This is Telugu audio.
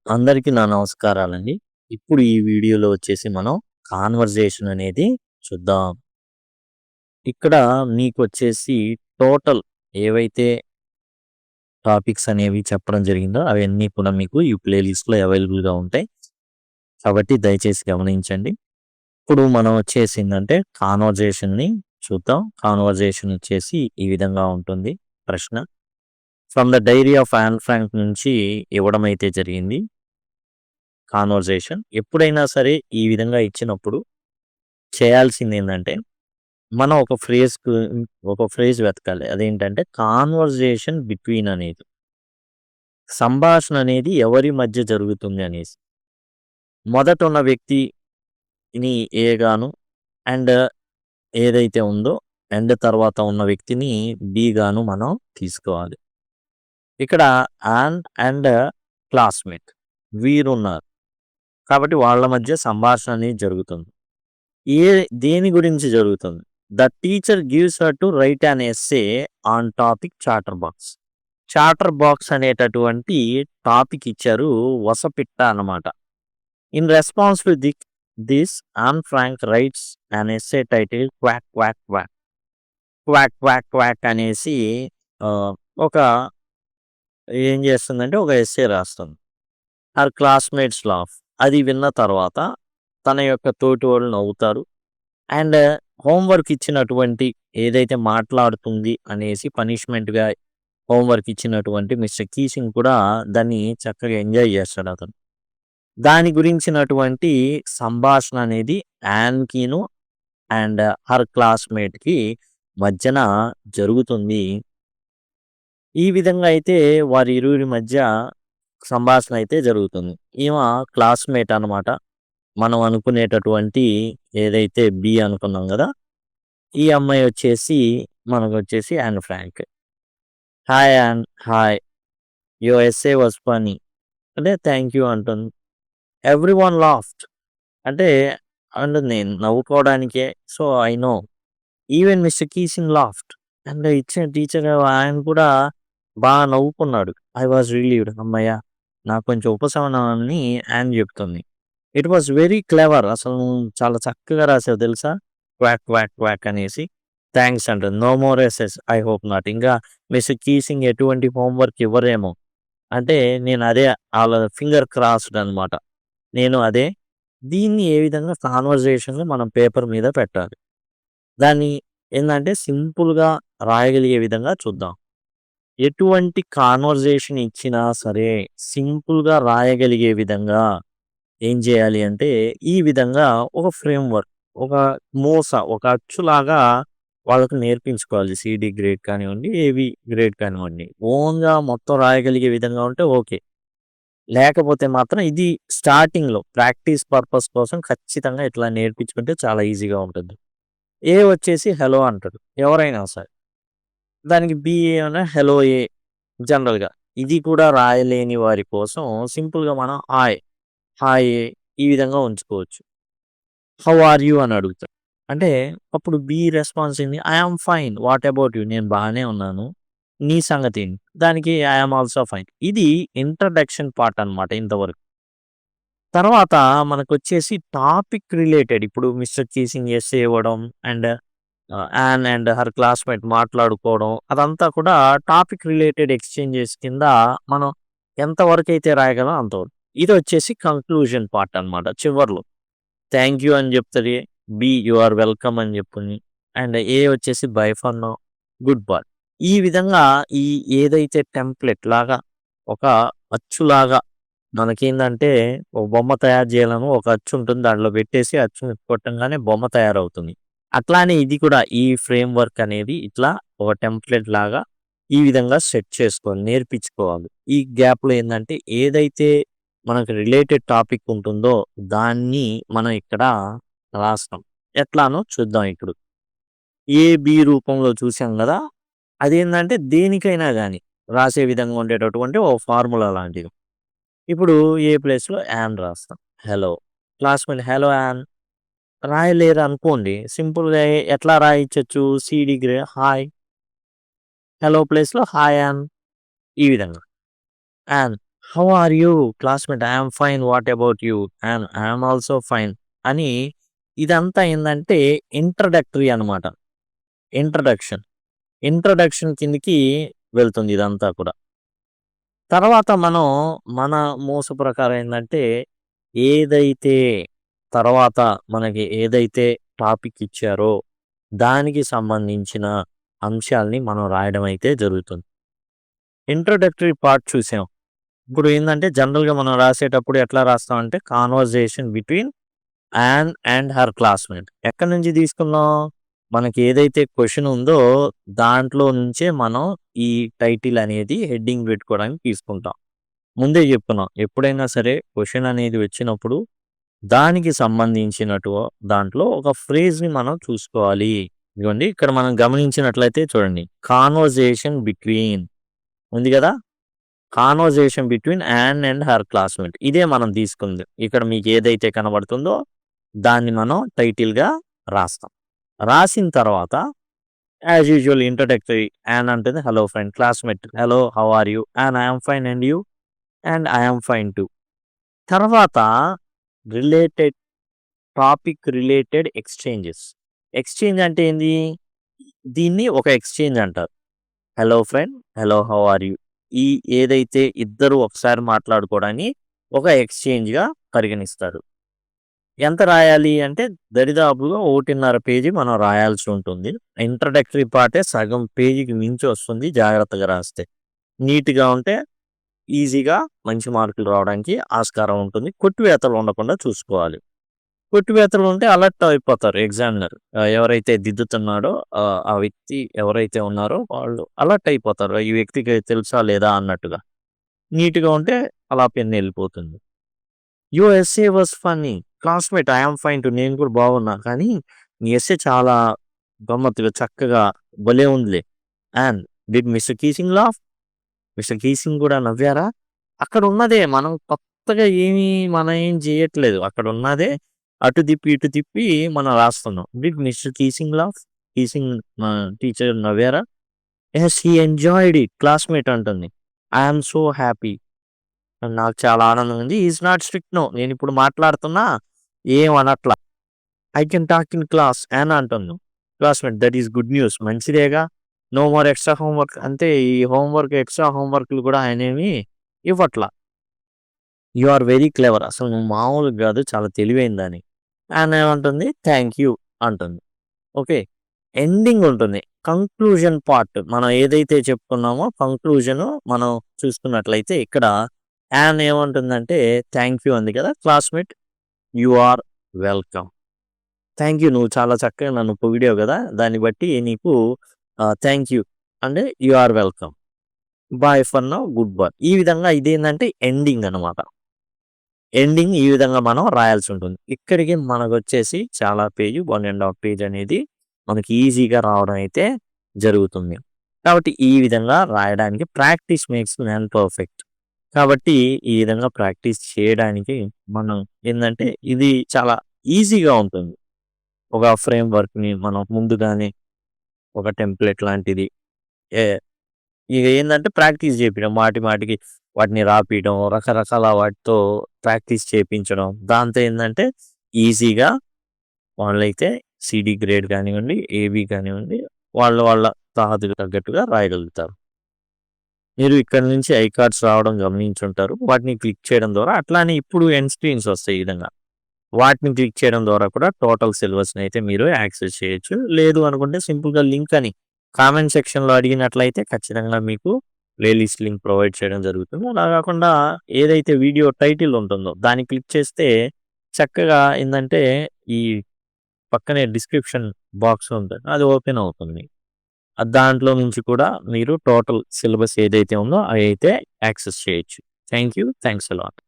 అందరికీ నా నమస్కారాలండి. ఇప్పుడు ఈ వీడియోలో వచ్చేసి మనం కాన్వర్జేషన్ అనేది చూద్దాం. ఇక్కడ మీకొచ్చేసి టోటల్ ఏవైతే టాపిక్స్ అనేవి చెప్పడం జరిగిందో అవన్నీ కూడా మీకు ఈ ప్లే లిస్ట్‌లో అవైలబుల్‌గా ఉంటాయి. కాబట్టి దయచేసి గమనించండి. ఇప్పుడు మనం వచ్చేసిందంటే కాన్వర్జేషన్‌ని చూద్దాం. కాన్వర్జేషన్ వచ్చేసి ఈ విధంగా ఉంటుంది ప్రశ్న. From the diary of Anne Frank నుంచి ఇవ్వడం అయితే జరిగింది. కాన్వర్జేషన్ ఎప్పుడైనా సరే ఈ విధంగా ఇచ్చినప్పుడు చేయాల్సిందేందంటే, మనం ఒక ఫ్రేజ్ వెతకాలి. అదేంటంటే కాన్వర్జేషన్ బిట్వీన్ అనేది. సంభాషణ అనేది ఎవరి మధ్య జరుగుతుంది అనేసి. మొదట ఉన్న వ్యక్తిని ఏ గాను అండ్ ఏదైతే ఉందో తర్వాత ఉన్న వ్యక్తిని బి గాను మనం తీసుకోవాలి. ఇక్కడ యాన్ అండ్ క్లాస్‌మేట్ వీరున్నారు. కాబట్టి వాళ్ళ మధ్య సంభాషణ అనేది జరుగుతుంది. ఏ దేని గురించి జరుగుతుంది? The teacher gives her to write an essay on topic chatter box. Chatter box అనేటటువంటి టాపిక్ ఇచ్చారు. వసపిట్ట అన్నమాట. In response to this Anne Frank writes an essay title quack quack quack. Quack quack quack అనేసి ఒక ఏం చేస్తుందంటే ఒక ఎస్సే రాస్తుంది. Her classmates laugh. అది విన్న తర్వాత తన యొక్క తోటి వాళ్ళు నవ్వుతారు. అండ్ హోంవర్క్ ఇచ్చినటువంటి ఏదైతే మాట్లాడుతుంది అనేసి పనిష్మెంట్‌గా హోంవర్క్ ఇచ్చినటువంటి మిస్టర్ కీసింగ్ కూడా దాన్ని చక్కగా ఎంజాయ్ చేస్తాడు అతను. దాని గురించినటువంటి సంభాషణ అనేది యాన్‌కిను అండ్ హర్ క్లాస్‌మేట్‌కి మధ్యన జరుగుతుంది. ఈ విధంగా అయితే వారిరువురి మధ్య సంభాషణ అయితే జరుగుతుంది. ఈమె క్లాస్‌మేట్ అన్నమాట. మనం అనుకునేటటువంటి ఏదైతే బి అనుకున్నాం గదా! ఈ అమ్మాయి వచ్చేసి మనకొచ్చేసి Anne Frank. Hi Anne. Hi. Your essay was funny. అంటే థాంక్ యూ అంటుంది. Everyone laughed. అంటే నేను నవ్వుకోవడానికే. So, I know. Even mister Keesing laughed. And ఇచ్చిన టీచర్ ఆయన కూడా బాగా నవ్వుకున్నాడు. I was relieved. హమ్మయ్య! నాకు కొంచెం ఉపశమనం అని యాన్ చెప్తుంది. It was very clever. అసలు నువ్వు చాలా చక్కగా రాసావు తెలుసా? క్వాక్ క్వాక్ క్వాక్ అనేసి. థాంక్స్ అంటుంది. No more essays. I hope not. ఇంకా మిస్టర్ కీసింగ్ ఎటువంటి హోంవర్క్ ఇవ్వరేమో. అంటే నేను అదే ఆళ్ళ ఫింగర్ క్రాస్డ్ అనమాట. నేను అదే. దీన్ని ఏ విధంగా కాన్వర్జేషన్‌లో మనం పేపర్ మీద పెట్టాలి. దాన్ని ఏందంటే సింపుల్‌గా రాయగలిగే విధంగా చూద్దాం. ఎటువంటి కాన్వర్జేషన్ ఇచ్చినా సరే సింపుల్‌గా రాయగలిగే విధంగా ఏం చేయాలి అంటే, ఈ విధంగా ఒక ఫ్రేమ్‌వర్క్, ఒక ఒక అచ్చులాగా వాళ్ళకి నేర్పించుకోవాలి. సీడీ గ్రేడ్ కానివ్వండి, ఏవి గ్రేడ్ కానివ్వండి. ఓన్‌గా మొత్తం రాయగలిగే విధంగా ఉంటే ఓకే. లేకపోతే మాత్రం ఇది స్టార్టింగ్‌లో ప్రాక్టీస్ పర్పస్ కోసం ఖచ్చితంగా ఇట్లా నేర్పించుకుంటే చాలా ఈజీగా ఉంటుంది. ఏ వచ్చేసి హలో అంటాడు. ఎవరైనా సరే. దానికి బి ఏమన్నా హలో ఏ జనరల్‌గా. ఇది కూడా రాయలేని వారి కోసం సింపుల్‌గా మనం హాయ్, హాయ్ ఏ ఈ విధంగా ఉంచుకోవచ్చు. హౌ ఆర్ యూ అని అడుగుతాడు. అంటే అప్పుడు బి రెస్పాన్స్ ఏంది? I am fine. What about you? నేను బానే ఉన్నాను. నీ సంగతేంటి? దానికి ఐ యామ్ ఆల్సో ఫైన్. ఇది ఇంట్రడక్షన్ పార్ట్ అన్నమాట ఇంతవరకు. తర్వాత మనకొచ్చేసి టాపిక్ రిలేటెడ్ ఇప్పుడు మిస్టర్ కీసింగ్ ఎస్సే ఇవ్వడం and an and her classmate మాట్లాడుకోవడం అదంతా కూడా టాపిక్ రిలేటెడ్ ఎక్స్‌చేంజెస్ కింద మనం ఎంత వరకైతే రాయగలం అంతవరకు. ఇదొచ్చేసి కంక్లూజన్ పార్ట్ అన్నమాట చివర్లో. థాంక్ యూ అని చెప్తది. బి యూ ఆర్ వెల్కమ్ అని చెప్పుని. అండ్ ఏ వచ్చేసి by for now, goodbye. ఈ విధంగా ఈ ఏదైతే టెంప్లెట్ లాగా ఒక అచ్చులాగా మనకేందంటే ఒక బొమ్మ తయారు చేయాలని ఒక అచ్చు ఉంటుంది. దాంట్లో పెట్టేసి అచ్చుని కొట్టంగానే బొమ్మ తయారవుతుంది. అట్లానే ఇది కూడా ఈ ఫ్రేమ్‌వర్క్ అనేది ఇట్లా ఒక టెంప్లెట్ లాగా ఈ విధంగా సెట్ చేసుకోవాలి. నేర్పించుకోవాలి. ఈ గ్యాప్‌లో ఏందంటే ఏదైతే మనకు రిలేటెడ్ టాపిక్ ఉంటుందో దాన్ని మనం ఇక్కడ రాస్తాం. ఎట్లానో చూద్దాం ఇప్పుడు. ఏ, బి రూపంలో చూసాం గదా! అదేందంటే దేనికైనా గాని రాసే విధంగా ఉండేటటువంటి ఓ ఫార్ములా లాంటిది. ఇప్పుడు ఏ ప్లేస్‌లో యాన్ రాస్తాం. హలో. క్లాస్‌మేట్ హలో యాన్ రాయలేరనుకోండి. సింపుల్‌గా ఎట్లా రాయించొచ్చు? సీడీ గ్రే హాయ్. హలో ప్లేస్‌లో హాయ్ యాన్ ఈ విధంగా. Anne how are you classmate? I am fine. What about you? And I am also fine అని ఇదంతా ఏందంటే ఇంట్రడక్టరీ అనమాట. ఇంట్రడక్షన్. ఇంట్రడక్షన్ కిందకి వెళ్తుంది ఇదంతా కూడా. తర్వాత మనం మన మోస ప్రకారం ఏందంటే ఏదైతే తర్వాత మనకి ఏదైతే టాపిక్ ఇచ్చారో దానికి సంబంధించిన అంశాల్ని మనం రాయడం అయితే జరుగుతుంది. ఇంట్రడక్టరీ పార్ట్ చూసాం. ఇప్పుడు ఏందంటే జనరల్‌గా మనం రాసేటప్పుడు ఎట్లా రాస్తామంటే conversation between Anne and her classmate. ఎక్కడి నుంచి తీసుకున్నాం? మనకి ఏదైతే క్వెషన్ ఉందో దాంట్లో నుంచే మనం ఈ టైటిల్ అనేది హెడ్డింగ్ పెట్టుకోవడానికి తీసుకుంటాం. ముందే చెప్పుకున్నాం. ఎప్పుడైనా సరే క్వెషన్ అనేది వచ్చినప్పుడు దానికి సంబంధించినటు దాంట్లో ఒక ఫ్రేజ్‌ని మనం చూసుకోవాలి. ఇదిగోండి ఇక్కడ మనం గమనించినట్లయితే చూడండి. కాన్వర్జేషన్ బిట్వీన్ ఉంది గదా! Conversation between Anne and her classmate. ఇదే మనం తీసుకుంది. ఇక్కడ మీకు ఏదైతే కనబడుతుందో దాన్ని మనం టైటిల్‌గా రాస్తాం. రాసిన తర్వాత యాజ్ యూజువల్ ఇంట్రడక్టరీ యాన్ అంటుంది hello friend, classmate hello how are you? And I am fine and you? And I am fine too. తర్వాత related topic related exchanges. Exchange అంటే ఏంది? దీన్ని ఒక ఎక్స్‌చేంజ్ అంటారు. Hello friend, hello how are you? ఈ ఏదైతే ఇద్దరు ఒకసారి మాట్లాడుకోవడాన్ని ఒక ఎక్స్‌చేంజ్‌గా పరిగణిస్తారు. ఎంత రాయాలి అంటే దరిదాపుగా 1.5 పేజీ మనం రాయాల్సి ఉంటుంది. ఇంట్రడక్టరీ పార్టే సగం పేజీకి మించి వస్తుంది జాగ్రత్తగా రాస్తే. నీట్‌గా ఉంటే ఈజీగా మంచి మార్కులు రావడానికి ఆస్కారం ఉంటుంది. కొట్టివేతలు ఉండకుండా చూసుకోవాలి. కొట్టివేతలు ఉంటే అలర్ట్ అయిపోతారు ఎగ్జామినర్. ఎవరైతే దిద్దుతున్నాడో ఆ వ్యక్తి ఎవరైతే ఉన్నారో వాళ్ళు అలర్ట్ అయిపోతారు. ఈ వ్యక్తికి తెలుసా లేదా అన్నట్టుగా. నీట్‌గా ఉంటే అలా పెన్ ఎళ్ళిపోతుంది. Your essay was funny. Classmate I am fine too. నేను కూడా బాగున్నా. కానీ నీ ఎస్సే చాలా గమ్మత్తుగా చక్కగా భలే ఉందిలే. And did mister Keesing laugh? Mister కీసింగ్ కూడా నవ్వారా? అక్కడ ఉన్నదే మనం కొత్తగా మనం ఏం చేయట్లేదు. అక్కడ ఉన్నదే అటు తిప్పి, ఇటు తిప్పి మనం రాస్తున్నాం. Did mister Keesing laugh? Keesing teacher నవ్వారా? Yes he enjoyed it. Classmate అంటుంది. I am so happy. నాకు చాలా ఆనందంగా ఉంది. He is not strict no. నేనిప్పుడు మాట్లాడుతున్నా ఏం అనట్లా. I can talk in class అని అంటుంది. Classmate that is good news. మంచిదేగా. No more extra homework. అంటే ఈ ఎక్స్‌ట్రా హోంవర్క్‌లు కూడా ఆయనేమి ఇవ్వట్ల. You are very clever. అసలు నువ్వు మామూలుగా గాదు. చాలా తెలివైందని. ఆమెమంటుంది థాంక్ యూ అంటుంది. ఓకే. ఎండింగ్ ఉంటుంది. కంక్లూజన్ పార్ట్ మనం ఏదైతే చెప్పుకున్నామో కంక్లూజన్ మనం చూసుకున్నట్లయితే ఇక్కడ యాన్ ఏమంటుందంటే థాంక్ యూ అంది కదా! Classmate you are welcome. Thank you. నువ్వు చాలా చక్కగా నన్ను పొగిడావు గదా! దాన్ని బట్టి నీకు థాంక్ యూ. అంటే you are welcome. Bye for now. Goodbye. ఈ విధంగా ఇదేందంటే ఎండింగ్ అనమాట. ఎండింగ్ ఈ విధంగా మనం రాయాల్సి ఉంటుంది. ఇక్కడికి మనకొచ్చేసి చాలా పేజ్ 1 ½ పేజ్ అనేది మనకి ఈజీగా రావడం అయితే జరుగుతుంది. కాబట్టి ఈ విధంగా రాయడానికి ప్రాక్టీస్ మేక్స్ మ్యాన్ పర్ఫెక్ట్. కాబట్టి ఈ విధంగా ప్రాక్టీస్ చేయడానికి మనం ఏందంటే ఇది చాలా ఈజీగా ఉంటుంది. ఒక ఫ్రేమ్‌వర్క్‌ని మనం ముందుగానే ఒక టెంప్లేట్ లాంటిది ఏ ఇగ ఏందంటే ప్రాక్టీస్ జేపియడం. మాటి మాటికి వాటిని రాపియడం, రకరకాల వాటితో ప్రాక్టీస్ చేపించడం. దాంతో ఏందంటే ఈజీగా వాళ్ళైతే సీడీ గ్రేడ్ కానివ్వండి, ఏబీ కానివ్వండి, వాళ్ళ తాహతుకు తగ్గట్టుగా రాయగలుగుతారు. మీరు ఇక్కడ నుంచి ఐకార్డ్స్ రావడం గమనించుంటారు. వాటిని క్లిక్ చేయడం ద్వారా అట్లానే ఇప్పుడు ఎండ్ స్క్రీన్స్ వస్తాయి ఈ విధంగా. వాటిని క్లిక్ చేయడం ద్వారా కూడా టోటల్ సిలబస్‌ని అయితే మీరు యాక్సెస్ చేయొచ్చు. లేదు అనుకుంటే సింపుల్‌గా లింక్ అని కామెంట్ సెక్షన్‌లో అడిగినట్లయితే ఖచ్చితంగా మీకు ప్లేలిస్ట్ లింక్ ప్రొవైడ్ చేయడం జరుగుతుంది. అలా కాకుండా ఏదైతే వీడియో టైటిల్ ఉంటుందో దాన్ని క్లిక్ చేస్తే చక్కగా ఏందంటే ఈ పక్కనే డిస్క్రిప్షన్ బాక్స్ ఉంటుంది. అది ఓపెన్ అవుతుంది. దాంట్లో నుంచి కూడా మీరు టోటల్ సిలబస్ ఏదైతే ఉందో అదైతే యాక్సెస్ చేయొచ్చు. Thank you. Thanks a lot.